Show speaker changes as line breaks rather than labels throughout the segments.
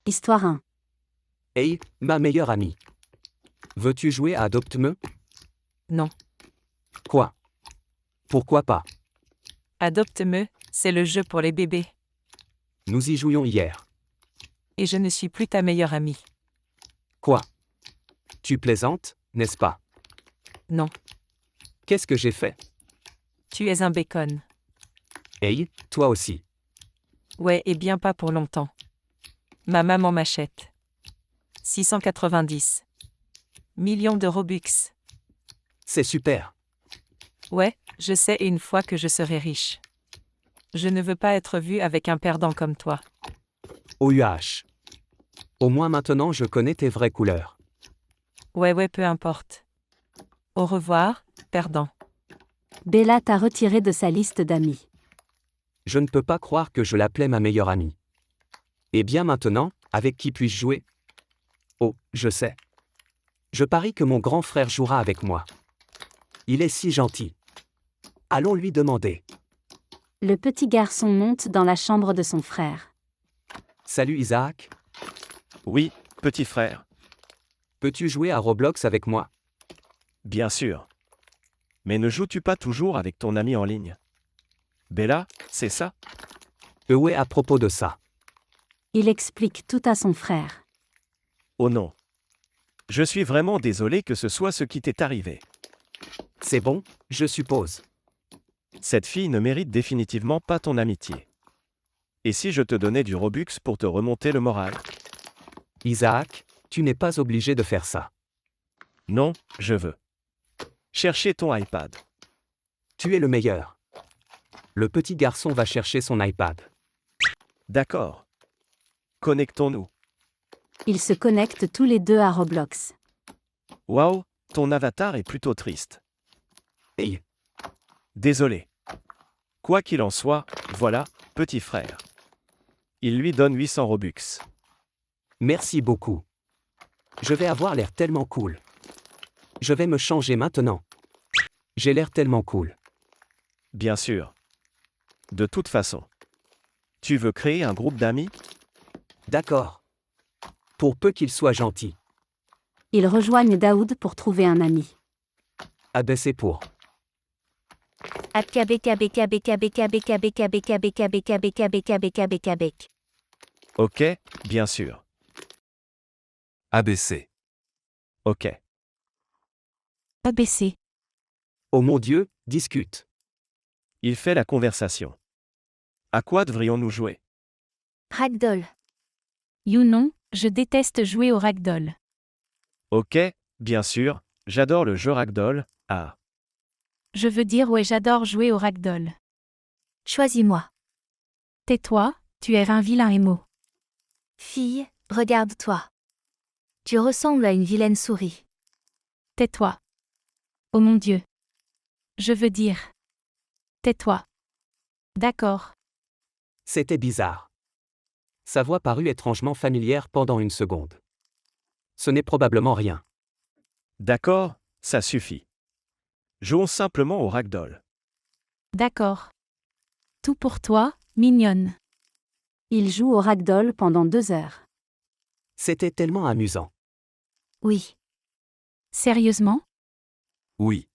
Histoire 1.
Hey, ma meilleure amie. Veux-tu jouer à Adopte-me?
Non.
Quoi? Pourquoi pas?
Adopte-me, c'est le jeu pour les bébés.
Nous y jouions hier.
Et je ne suis plus ta meilleure amie.
Quoi? Tu plaisantes, n'est-ce pas?
Non.
Qu'est-ce que j'ai fait?
Tu es un bacon.
Hey, toi aussi.
Ouais, et bien pas pour longtemps. Ma maman m'achète. 690 millions de Robux.
C'est super.
Ouais, je sais, et une fois que je serai riche. Je ne veux pas être vu avec un perdant comme toi.
OUH. Au moins maintenant je connais tes vraies couleurs.
Ouais, peu importe. Au revoir, perdant.
Bella t'a retiré de sa liste d'amis.
Je ne peux pas croire que je l'appelais ma meilleure amie. Et bien maintenant, avec qui puis-je jouer? Oh, je sais. Je parie que mon grand frère jouera avec moi. Il est si gentil. Allons lui demander.
Le petit garçon monte dans la chambre de son frère.
Salut Isaac.
Oui, petit frère.
Peux-tu jouer à Roblox avec moi?
Bien sûr. Mais ne joues-tu pas toujours avec ton ami en ligne? Bella, c'est ça?
Ouais, à propos de ça.
Il explique tout à son frère.
Oh non. Je suis vraiment désolé que ce soit ce qui t'est arrivé.
C'est bon, je suppose.
Cette fille ne mérite définitivement pas ton amitié. Et si je te donnais du Robux pour te remonter le moral?
Isaac, tu n'es pas obligé de faire ça.
Non, je veux. Chercher ton iPad.
Tu es le meilleur. Le petit garçon va chercher son iPad.
D'accord. Connectons-nous.
Ils se connectent tous les deux à Roblox.
Waouh, ton avatar est plutôt triste.
Hey,
Désolé. Quoi qu'il en soit, voilà, petit frère. Il lui donne 800 Robux.
merci beaucoup. Je vais avoir l'air tellement cool. Je vais me changer maintenant. J'ai l'air tellement cool.
Bien sûr. De toute façon. Tu veux créer un groupe d'amis?
D'accord. Pour peu qu'il soit gentil.
Ils rejoignent Daoud pour trouver un ami.
Abaisser pour.
Ok, bien sûr.
ABC.
Ok.
ABC.
Oh mon Dieu, discute.
Il fait la conversation. À quoi devrions-nous jouer?
Ragdoll.
You non, je déteste jouer au ragdoll.
Ok, bien sûr, j'adore le jeu Ragdoll. Ah.
Je veux dire ouais, j'adore jouer au ragdoll.
Choisis-moi.
Tais-toi, tu es un vilain émo.
Fille, regarde-toi. Tu ressembles à une vilaine souris.
Tais-toi. Oh mon Dieu. Je veux dire. Tais-toi. D'accord.
C'était bizarre. Sa voix parut étrangement familière pendant une seconde. Ce n'est probablement rien.
D'accord, ça suffit. Jouons simplement au Ragdoll.
D'accord. Tout pour toi, mignonne.
Ils jouent au ragdoll pendant 2 heures.
C'était tellement amusant.
Oui.
Sérieusement?
Oui.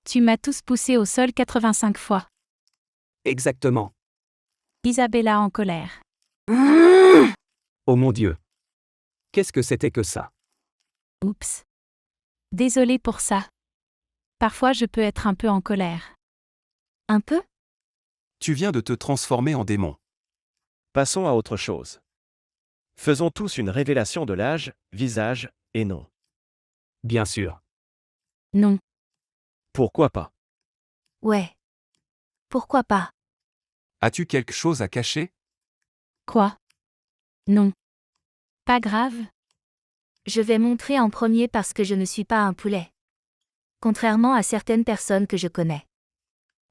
Tu m'as tous poussé au sol 85 fois.
Exactement.
Isabella en colère.
Oh mon Dieu. Qu'est-ce que c'était que ça?
Oups. Désolée pour ça. Parfois je peux être un peu en colère.
Un peu?
Tu viens de te transformer en démon.
Passons à autre chose. Faisons tous une révélation de l'âge, visage, et nom.
Bien sûr.
Non.
Pourquoi pas?
Ouais. Pourquoi pas?
As-tu quelque chose à cacher?
Quoi? Non. Pas grave.
Je vais montrer en premier parce que je ne suis pas un poulet. Contrairement à certaines personnes que je connais.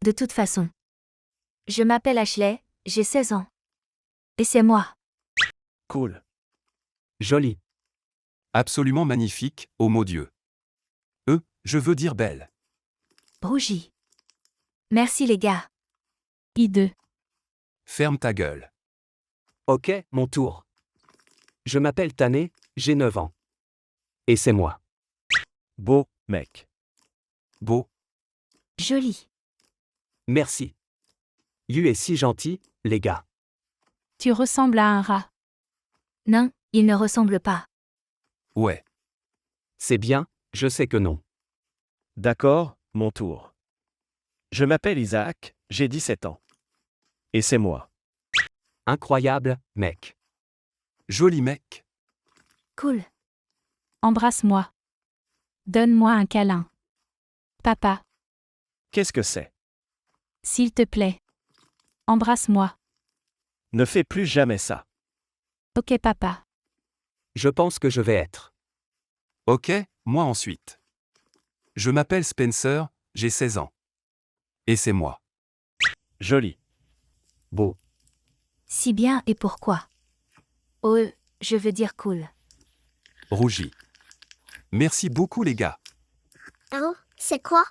De toute façon. Je m'appelle Ashley, j'ai 16 ans. Et c'est moi.
Cool.
Joli.
Absolument magnifique, ô mon Dieu. Je veux dire belle.
Rougi. Merci les gars.
I2.
Ferme ta gueule.
Ok, mon tour. Je m'appelle Tané, j'ai 9 ans. Et c'est moi.
Beau, mec.
Beau.
Joli.
Merci. Yu est si gentil, les gars.
Tu ressembles à un rat.
Non, il ne ressemble pas.
Ouais.
C'est bien, je sais que non.
D'accord, mon tour. Je m'appelle Isaac, j'ai 17 ans. Et c'est moi.
Incroyable, mec.
Joli mec.
Cool.
Embrasse-moi. Donne-moi un câlin. Papa,
Qu'est-ce que c'est?
s'il te plaît. Embrasse-moi.
Ne fais plus jamais ça.
Ok papa.
Je pense que je vais être.
Ok, moi ensuite. Je m'appelle Spencer, j'ai 16 ans. Et c'est moi.
Joli.
Beau.
Si bien et pourquoi? Oh, je veux dire cool.
Rougi. Merci beaucoup les gars.
Oh, c'est quoi?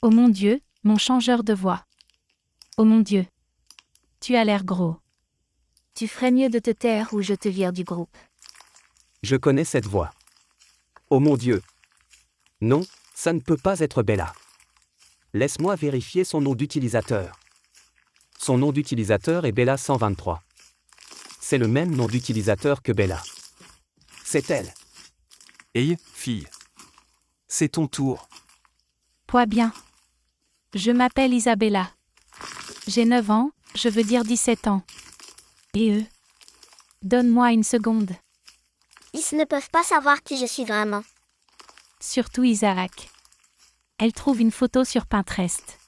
Oh mon Dieu, mon changeur de voix. Oh mon Dieu. Tu as l'air gros.
Tu ferais mieux de te taire ou je te vire du groupe.
Je connais cette voix. Oh mon Dieu. Non, ça ne peut pas être Bella. Laisse-moi vérifier son nom d'utilisateur. Son nom d'utilisateur est Bella123. C'est le même nom d'utilisateur que Bella. C'est elle.
Hey, fille. C'est ton tour.
Poids bien. Je m'appelle Isabella. J'ai 9 ans, je veux dire 17 ans. Et eux? Donne-moi une seconde.
Ils ne peuvent pas savoir qui je suis vraiment.
Surtout Isaac. Elle trouve une photo sur Pinterest.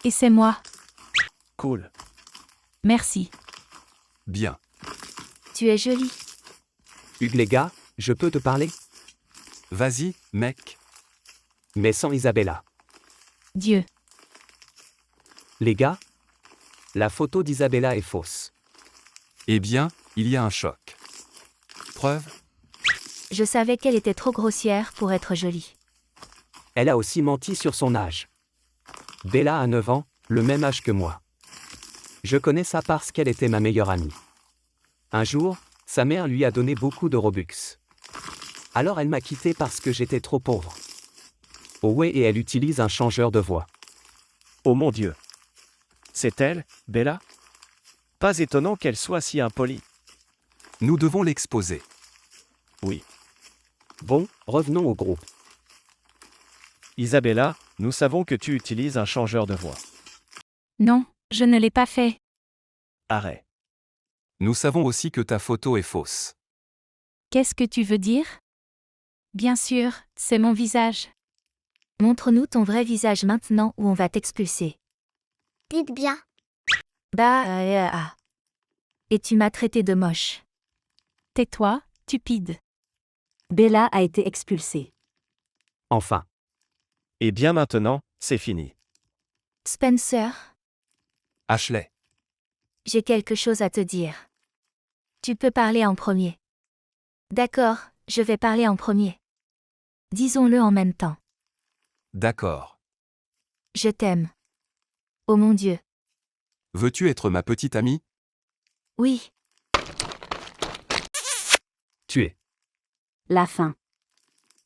Et c'est moi.
Cool.
Merci.
Bien.
Tu es jolie.
Hugues les gars, je peux te parler?
Vas-y, mec.
Mais sans Isabella.
Dieu.
Les gars? La photo d'Isabella est fausse.
Eh bien, il y a un choc. Preuve?
Je savais qu'elle était trop grossière pour être jolie.
Elle a aussi menti sur son âge. Bella a 9 ans, le même âge que moi. Je connais ça parce qu'elle était ma meilleure amie. Un jour, sa mère lui a donné beaucoup de Robux. Alors elle m'a quitté parce que j'étais trop pauvre. Oh ouais, et elle utilise un changeur de voix.
Oh mon Dieu. C'est elle, Bella? Pas étonnant qu'elle soit si impolie.
Nous devons l'exposer.
Oui.
Bon, revenons au groupe.
Isabella, nous savons que tu utilises un changeur de voix.
Non, je ne l'ai pas fait.
Arrête.
Nous savons aussi que ta photo est fausse.
Qu'est-ce que tu veux dire? Bien sûr, c'est mon visage.
Montre-nous ton vrai visage maintenant ou on va t'expulser.
Dites bien.
Ah. Et tu m'as traité de moche.
Tais-toi, stupide.
Bella a été expulsée.
Enfin.
Et bien maintenant, c'est fini.
Spencer,
Ashley.
j'ai quelque chose à te dire. Tu peux parler en premier. D'accord, je vais parler en premier. Disons-le en même temps.
D'accord.
Je t'aime. Oh mon Dieu.
Veux-tu être ma petite amie?
Oui.
Tu es.
La fin.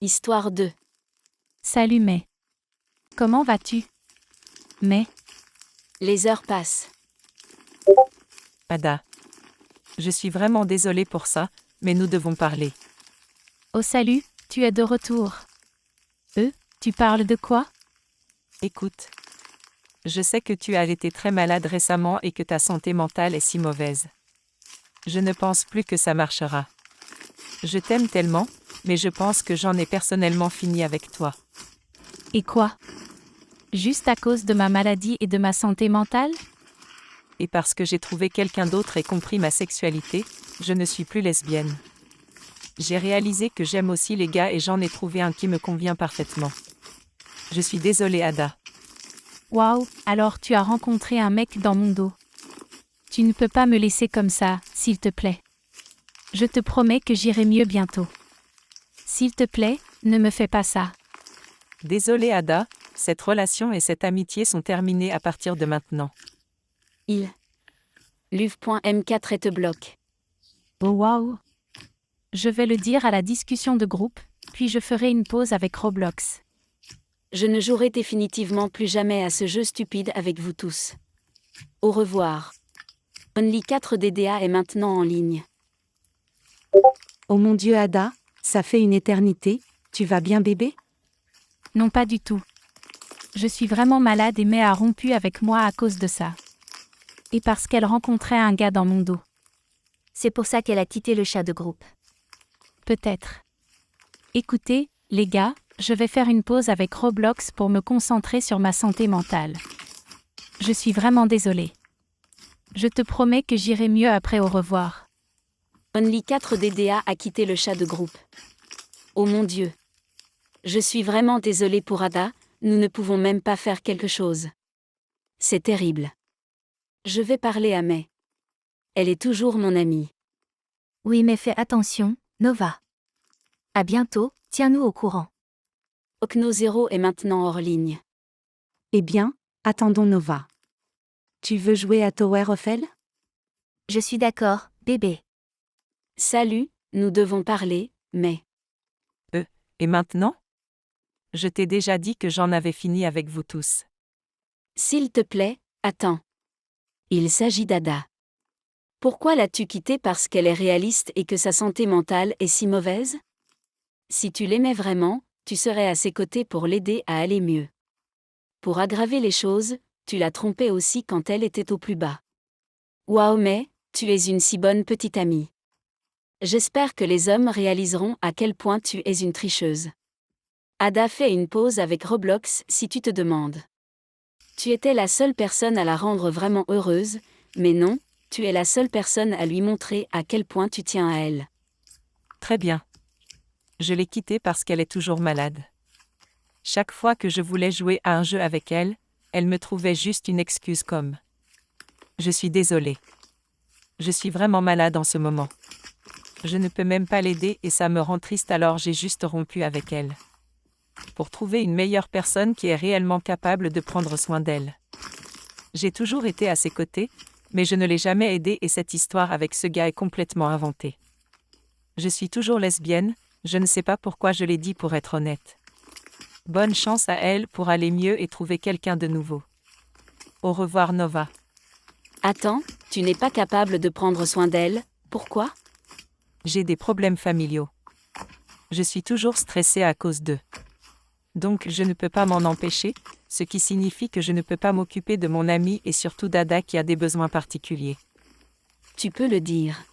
Histoire 2.
Salut mais. Comment vas-tu? Mais,
Les heures passent.
Ada. Je suis vraiment désolée pour ça, mais nous devons parler.
oh salut, tu es de retour. Tu parles de quoi?
Écoute. Je sais que tu as été très malade récemment et que ta santé mentale est si mauvaise. Je ne pense plus que ça marchera. Je t'aime tellement, mais je pense que j'en ai personnellement fini avec toi.
Et quoi? Juste à cause de ma maladie et de ma santé mentale?
Et parce que j'ai trouvé quelqu'un d'autre et compris ma sexualité, je ne suis plus lesbienne. J'ai réalisé que j'aime aussi les gars et j'en ai trouvé un qui me convient parfaitement. Je suis désolée, Ada.
Waouh, alors tu as rencontré un mec dans mon dos. Tu ne peux pas me laisser comme ça, s'il te plaît. Je te promets que j'irai mieux bientôt. S'il te plaît, ne me fais pas ça.
Désolée, Ada, cette relation et cette amitié sont terminées à partir de maintenant.
Luv.m4 et te bloque.
Oh waouh, Je vais le dire à la discussion de groupe, puis je ferai une pause avec Roblox.
Je ne jouerai définitivement plus jamais à ce jeu stupide avec vous tous. Au revoir. Only 4 DDA est maintenant en ligne.
Oh mon Dieu Ada, ça fait une éternité, tu vas bien bébé?
Non, pas du tout. Je suis vraiment malade et May a rompu avec moi à cause de ça. Et parce qu'elle rencontrait un gars dans mon dos.
C'est pour ça qu'elle a quitté le chat de groupe.
Peut-être. Écoutez, les gars, je vais faire une pause avec Roblox pour me concentrer sur ma santé mentale. Je suis vraiment désolée. Je te promets que j'irai mieux après. Au revoir.
Only 4 DDA a quitté le chat de groupe. Oh mon Dieu. Je suis vraiment désolée pour Ada, nous ne pouvons même pas faire quelque chose. C'est terrible. Je vais parler à May. Elle est toujours mon amie.
Oui, mais fais attention, Nova. À bientôt, tiens-nous au courant.
Okno 0 est maintenant hors ligne.
Eh bien, attendons Nova. Tu veux jouer à Tower of Hell?
Je suis d'accord, bébé.
Salut, nous devons parler, mais...
Et maintenant? Je t'ai déjà dit que j'en avais fini avec vous tous.
S'il te plaît, attends. Il s'agit d'Ada. Pourquoi l'as-tu quittée parce qu'elle est réaliste et que sa santé mentale est si mauvaise? Si tu l'aimais vraiment, tu serais à ses côtés pour l'aider à aller mieux. Pour aggraver les choses, tu l'as trompée aussi quand elle était au plus bas. Waouh, mais, tu es une si bonne petite amie. J'espère que les hommes réaliseront à quel point tu es une tricheuse. Ada fait une pause avec Roblox si tu te demandes. Tu étais la seule personne à la rendre vraiment heureuse, mais non, tu es la seule personne à lui montrer à quel point tu tiens à elle.
Très bien. Je l'ai quittée parce qu'elle est toujours malade. Chaque fois que je voulais jouer à un jeu avec elle, elle me trouvait juste une excuse comme « Je suis désolée. Je suis vraiment malade en ce moment. Je ne peux même pas l'aider et ça me rend triste alors j'ai juste rompu avec elle. » Pour trouver une meilleure personne qui est réellement capable de prendre soin d'elle. J'ai toujours été à ses côtés, mais je ne l'ai jamais aidée et cette histoire avec ce gars est complètement inventée. Je suis toujours lesbienne, je ne sais pas pourquoi je l'ai dit pour être honnête. Bonne chance à elle pour aller mieux et trouver quelqu'un de nouveau. Au revoir Nova.
Attends, tu n'es pas capable de prendre soin d'elle, pourquoi?
J'ai des problèmes familiaux. Je suis toujours stressée à cause d'eux. Donc je ne peux pas m'en empêcher, ce qui signifie que je ne peux pas m'occuper de mon ami et surtout d'Ada qui a des besoins particuliers.
Tu peux le dire.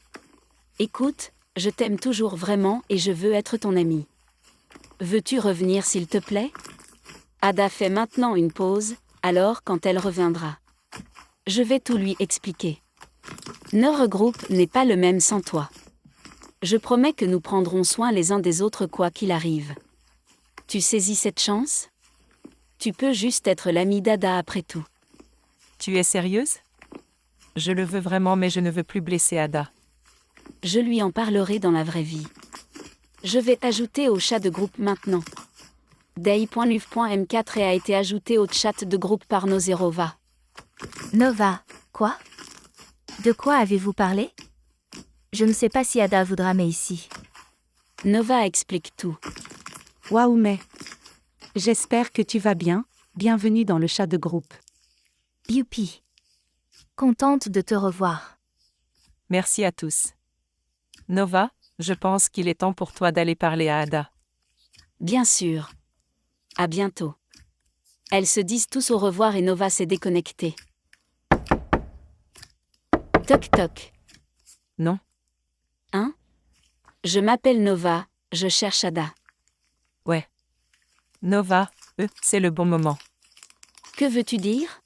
Écoute, je t'aime toujours vraiment et je veux être ton ami. Veux-tu revenir s'il te plaît? Ada fait maintenant une pause, alors quand elle reviendra. Je vais tout lui expliquer. Notre groupe n'est pas le même sans toi. Je promets que nous prendrons soin les uns des autres quoi qu'il arrive. Tu saisis cette chance? Tu peux juste être l'ami d'Ada après tout.
Tu es sérieuse? Je le veux vraiment mais je ne veux plus blesser Ada.
Je lui en parlerai dans la vraie vie. Je vais t'ajouter au chat de groupe maintenant. Day.luv.m4 a été ajouté au chat de groupe par Nozerova.
Nova, quoi? De quoi avez-vous parlé? Je ne sais pas si Ada voudra mais ici.
Nova explique tout.
Waouh mais... J'espère que tu vas bien, bienvenue dans le chat de groupe.
Youpi. Contente de te revoir.
Merci à tous. Nova, je pense qu'il est temps pour toi d'aller parler à Ada.
Bien sûr. À bientôt. Elles se disent tous au revoir et Nova s'est déconnectée. Toc toc.
Non?
Hein? Je m'appelle Nova, je cherche Ada.
Ouais. Nova, c'est le bon moment.
Que veux-tu dire?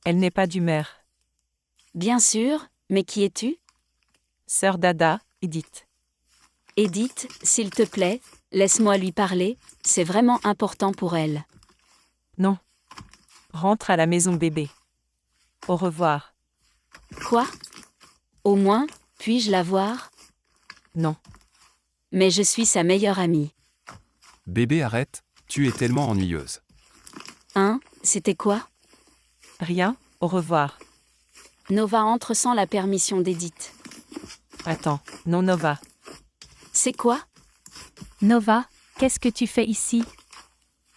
Elle n'est pas d'humeur.
Bien sûr, mais qui es-tu?
Sœur d'Ada, Edith.
Edith, s'il te plaît, laisse-moi lui parler, c'est vraiment important pour elle.
Non. Rentre à la maison bébé. Au revoir.
Quoi? Au moins, puis-je la voir?
Non.
Mais je suis sa meilleure amie.
Bébé arrête, tu es tellement ennuyeuse.
Hein, c'était quoi?
Rien, au revoir.
Nova entre sans la permission d'Edith.
Attends, non Nova.
C'est quoi?
Nova, qu'est-ce que tu fais ici?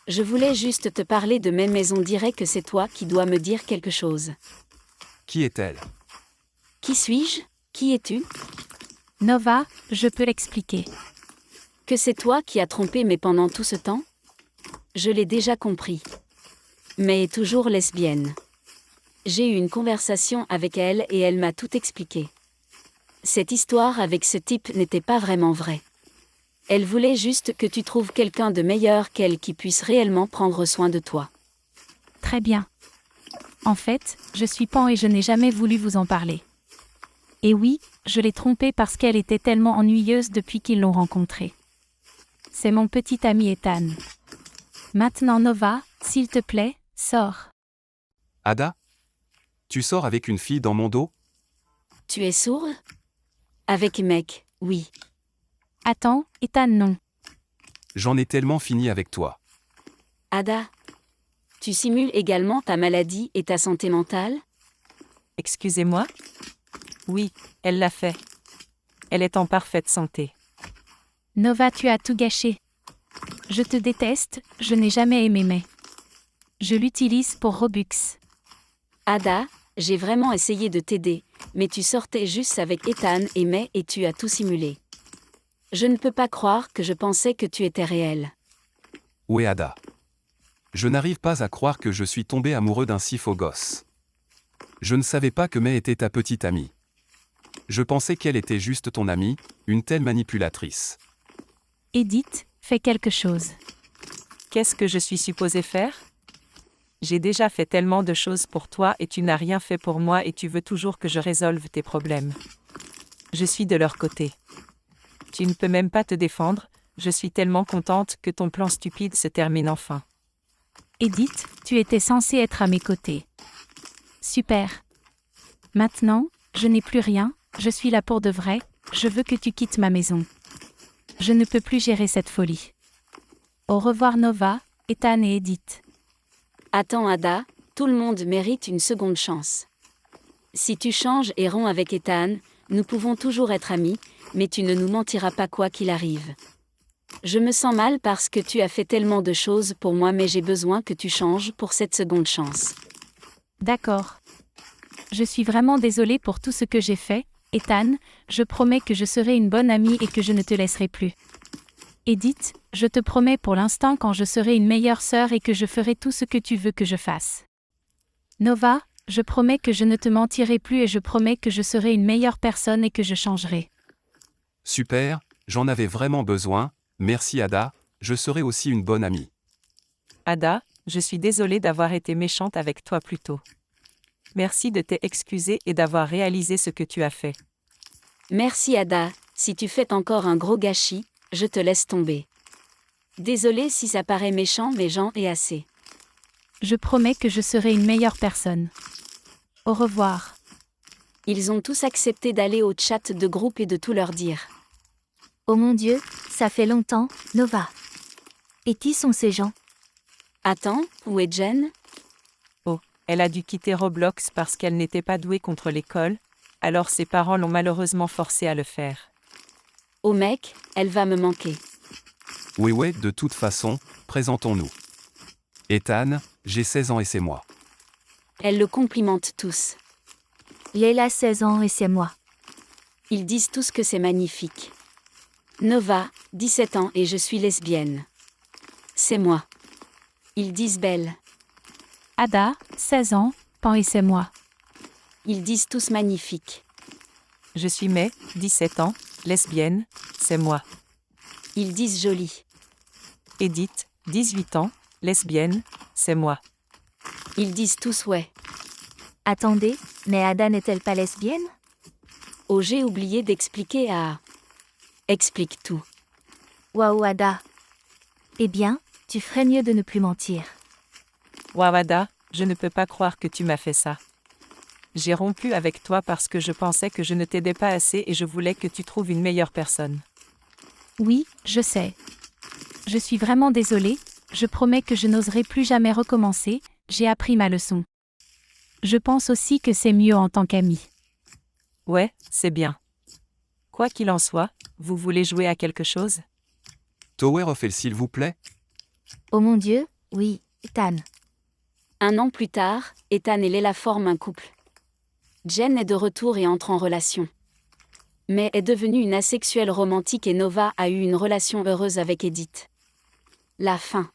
Je voulais juste te parler de mes mais on dirait que c'est toi qui dois me dire quelque chose.
Qui est-elle?
Qui suis-je? Qui es-tu?
Nova, je peux l'expliquer.
Que c'est toi qui as trompé mais pendant tout ce temps? Je l'ai déjà compris. Mais est toujours lesbienne. J'ai eu une conversation avec elle et elle m'a tout expliqué. Cette histoire avec ce type n'était pas vraiment vraie. Elle voulait juste que tu trouves quelqu'un de meilleur qu'elle qui puisse réellement prendre soin de toi.
Très bien. En fait, je suis pan et je n'ai jamais voulu vous en parler. Et oui, je l'ai trompée parce qu'elle était tellement ennuyeuse depuis qu'ils l'ont rencontrée. C'est mon petit ami Ethan. Maintenant Nova, s'il te plaît, sors.
Ada? Tu sors avec une fille dans mon dos?
Tu es sourde? Avec mec, oui.
Attends, Ethan non.
J'en ai tellement fini avec toi.
Ada, tu simules également ta maladie et ta santé mentale?
Excusez-moi? Oui, elle l'a fait. Elle est en parfaite santé.
Nova, tu as tout gâché. Je te déteste, je n'ai jamais aimé mais. Je l'utilise pour Robux.
Ada, j'ai vraiment essayé de t'aider, mais tu sortais juste avec Ethan et May et tu as tout simulé. Je ne peux pas croire que je pensais que tu étais réel.
Où est Ada? Je n'arrive pas à croire que je suis tombé amoureux d'un si faux gosse. Je ne savais pas que May était ta petite amie. Je pensais qu'elle était juste ton amie, une telle manipulatrice.
Edith, fais quelque chose.
Qu'est-ce que je suis supposée faire? J'ai déjà fait tellement de choses pour toi et tu n'as rien fait pour moi et tu veux toujours que je résolve tes problèmes. Je suis de leur côté. Tu ne peux même pas te défendre, je suis tellement contente que ton plan stupide se termine enfin.
Edith, tu étais censée être à mes côtés. Super. Maintenant, je n'ai plus rien, je suis là pour de vrai, je veux que tu quittes ma maison. Je ne peux plus gérer cette folie. Au revoir Nova, Ethan et Edith.
Attends Ada, tout le monde mérite une seconde chance. Si tu changes et romps avec Ethan, nous pouvons toujours être amis, mais tu ne nous mentiras pas quoi qu'il arrive. Je me sens mal parce que tu as fait tellement de choses pour moi mais j'ai besoin que tu changes pour cette seconde chance.
D'accord. Je suis vraiment désolée pour tout ce que j'ai fait, Ethan, je promets que je serai une bonne amie et que je ne te laisserai plus. Edith, je te promets pour l'instant quand je serai une meilleure sœur et que je ferai tout ce que tu veux que je fasse. Nova, je promets que je ne te mentirai plus et je promets que je serai une meilleure personne et que je changerai.
Super, j'en avais vraiment besoin, merci Ada, je serai aussi une bonne amie.
Ada, je suis désolée d'avoir été méchante avec toi plus tôt. Merci de t'excuser et d'avoir réalisé ce que tu as fait.
Merci Ada, si tu fais encore un gros gâchis, je te laisse tomber. Désolée si ça paraît méchant mais j'en ai assez.
Je promets que je serai une meilleure personne. Au revoir.
Ils ont tous accepté d'aller au chat de groupe et de tout leur dire.
Oh mon Dieu, ça fait longtemps, Nova. Et qui sont ces gens?
Attends, où est Jen?
Oh, elle a dû quitter Roblox parce qu'elle n'était pas douée contre l'école, alors ses parents l'ont malheureusement forcée à le faire.
Oh mec, elle va me manquer.
Oui ouais, de toute façon, présentons-nous. Ethan, j'ai 16 ans et c'est moi.
Elle le complimente tous.
Leila 16 ans et c'est moi.
Ils disent tous que c'est magnifique. Nova, 17 ans et je suis lesbienne. C'est moi. Ils disent belle.
Ada, 16 ans, pan et c'est moi.
Ils disent tous magnifique.
Je suis May, 17 ans, lesbienne, c'est moi.
Ils disent jolie.
Edith, 18 ans, lesbienne, c'est moi.
Ils disent tous ouais.
Attendez, mais Ada n'est-elle pas lesbienne?
Oh, j'ai oublié d'expliquer à... Explique tout.
Waouh Ada. Eh bien, tu ferais mieux de ne plus mentir.
Waouh Ada, je ne peux pas croire que tu m'as fait ça. J'ai rompu avec toi parce que je pensais que je ne t'aidais pas assez et je voulais que tu trouves une meilleure personne.
Oui, je sais. Je suis vraiment désolée, je promets que je n'oserai plus jamais recommencer, j'ai appris ma leçon. Je pense aussi que c'est mieux en tant qu'amie.
Ouais, c'est bien. Quoi qu'il en soit, vous voulez jouer à quelque chose?
Tower of Hell s'il vous plaît?
Oh mon Dieu, oui, Ethan.
1 an plus tard, Ethan et Leila forment un couple. Jen est de retour et entre en relation. Mais est devenue une asexuelle romantique et Nova a eu une relation heureuse avec Edith. La fin.